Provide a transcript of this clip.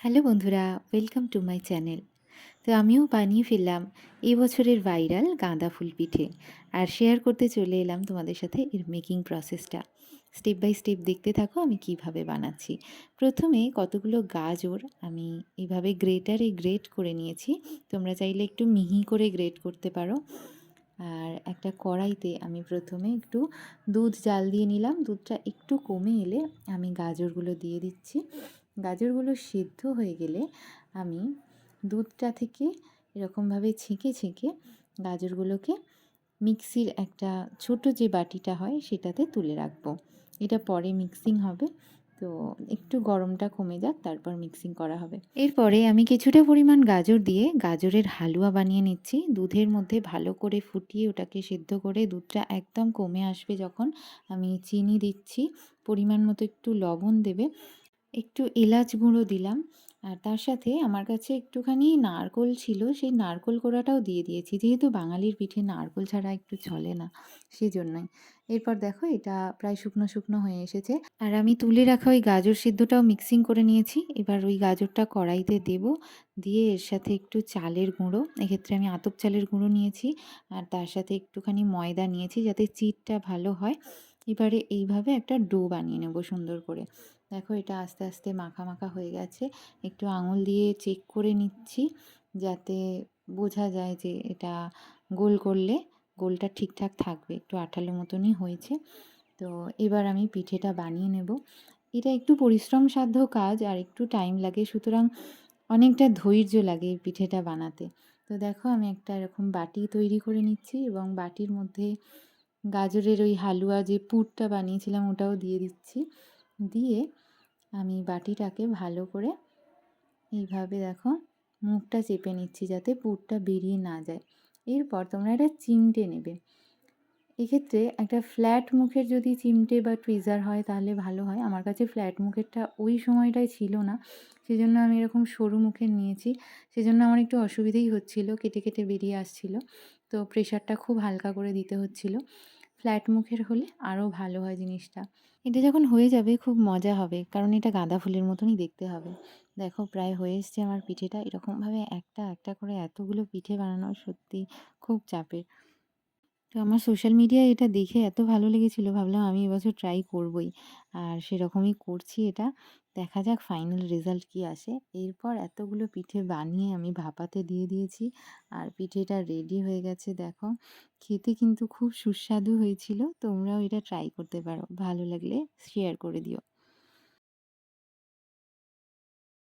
Hello বন্ধুরা, welcome to my channel. তো আমিও বানিয়ে ফেললাম এই বছরের ভাইরাল গাঁদা ফুল পিঠে, আর শেয়ার করতে চলে এলাম তোমাদের সাথে এর মেকিং প্রসেসটা। স্টেপ বাই স্টেপ দেখতে থাকো আমি কিভাবে বানাচ্ছি। প্রথমে কতগুলো গাজর আমি এইভাবে গ্রেটারে গ্রেট করে নিয়েছি। তোমরা চাইলে একটু মিহি করে গ্রেট করতে পারো। আর একটা কড়াইতে আমি প্রথমে একটু দুধ জাল দিয়ে নিলাম। দুধটা একটু কমে এলে আমি গাজরগুলো দিয়ে দিচ্ছি। গাজরগুলো সিদ্ধ হয়ে গেলে আমি দুধটা থেকে এরকমভাবে ছেঁকে ছেঁকে গাজরগুলোকে মিক্সির একটা ছোট যে বাটিটা হয় সেটাতে তুলে রাখবো। এটা পরে মিক্সিং হবে, তো একটু গরমটা কমে যাক, তারপর মিক্সিং করা হবে। এরপরে আমি কিছুটা পরিমাণ গাজর দিয়ে গাজরের হালুয়া বানিয়ে নিচ্ছি। দুধের মধ্যে ভালো করে ফুটিয়ে ওটাকে সেদ্ধ করে দুধটা একদম কমে আসবে যখন, আমি চিনি দিচ্ছি, পরিমাণ মতো একটু লবণ দেবে, একটু এলাচ গুঁড়ো দিলাম, আর তার সাথে আমার কাছে একটুখানি নারকোল ছিল, সেই নারকোল কোড়াটাও দিয়ে দিয়েছি, যেহেতু বাঙালির পিঠে নারকোল ছাড়া একটু চলে না, সেজন্যই। এরপর দেখো এটা প্রায় শুকনো শুকনো হয়ে এসেছে, আর আমি তুলে রাখা ওই গাজর সিদ্ধটাও মিক্সিং করে নিয়েছি। এবার ওই গাজরটা কড়াইতে দেব, দিয়ে এর সাথে একটু চালের গুঁড়ো, এক্ষেত্রে আমি আতপ চালের গুঁড়ো নিয়েছি, আর তার সাথে একটুখানি ময়দা নিয়েছি যাতে চিটটা ভালো হয়। এবারে এইভাবে একটা ডো বানিয়ে নেব সুন্দর করে। দেখো এটা আস্তে আস্তে মাখা মাখা হয়ে গেছে। একটু আঙুল দিয়ে চেক করে নিচ্ছি যাতে বোঝা যায় যে এটা গোল করলে গোলটা ঠিকঠাক থাকবে, একটু আঠালো মতনই হয়েছে। তো এবার আমি পিঠেটা বানিয়ে নেব। এটা একটু পরিশ্রম সাধ্য কাজ আর একটু টাইম লাগে, সুতরাং অনেকটা ধৈর্য লাগে এই পিঠেটা বানাতে। তো দেখো আমি একটা এরকম বাটি তৈরি করে নিচ্ছি এবং বাটির মধ্যে গাজরের ওই হালুয়া যে পুরটা বানিয়েছিলাম ওটাও দিয়ে দিচ্ছি। দিয়ে আমি বাটিটাকে ভালো করে এইভাবে দেখো মুখটা চেপে নিচ্ছি যাতে পুরটা বেরিয়ে না যায়। এরপর তোমরা এটা চিমটে নেবে। এক্ষেত্রে একটা ফ্ল্যাট মুখের যদি চিমটে বা টুইজার হয় তাহলে ভালো হয়। আমার কাছে ফ্ল্যাট মুখেরটা ওই সময়টায় ছিল না, সেজন্য আমি এরকম সরু মুখের নিয়েছি। সেজন্য আমার একটু অসুবিধেই হচ্ছিল, কেটে কেটে বেরিয়ে আসছিল, তো প্রেশারটা খুব হালকা করে দিতে হচ্ছিল। ফ্ল্যাট মুখের হলে আরও ভালো হয় জিনিসটা। এটা যখন হয়ে যাবে খুব মজা হবে, কারণ এটা গাঁদা ফুলের মতনই দেখতে হবে। দেখো প্রায় হয়ে এসছে আমার পিঠেটা। এরকমভাবে একটা একটা করে এতগুলো পিঠে বানানো সত্যি খুব চাপের। তো আমার সোশ্যাল মিডিয়ায় এটা দেখে এত ভালো লেগেছিল, ভাবলাম আমি এবছর ট্রাই করবই। আর সেরকমই করছি এটা। দেখা যাক ফাইনাল রেজাল্ট কী আসে। এরপর এতগুলো পিঠে বানিয়ে আমি ভাপাতে দিয়ে দিয়েছি, আর পিঠেটা রেডি হয়ে গেছে দেখো। খেতে কিন্তু খুব সুস্বাদু হয়েছিল। তোমরাও এটা ট্রাই করতে পারো। ভালো লাগলে শেয়ার করে দিও।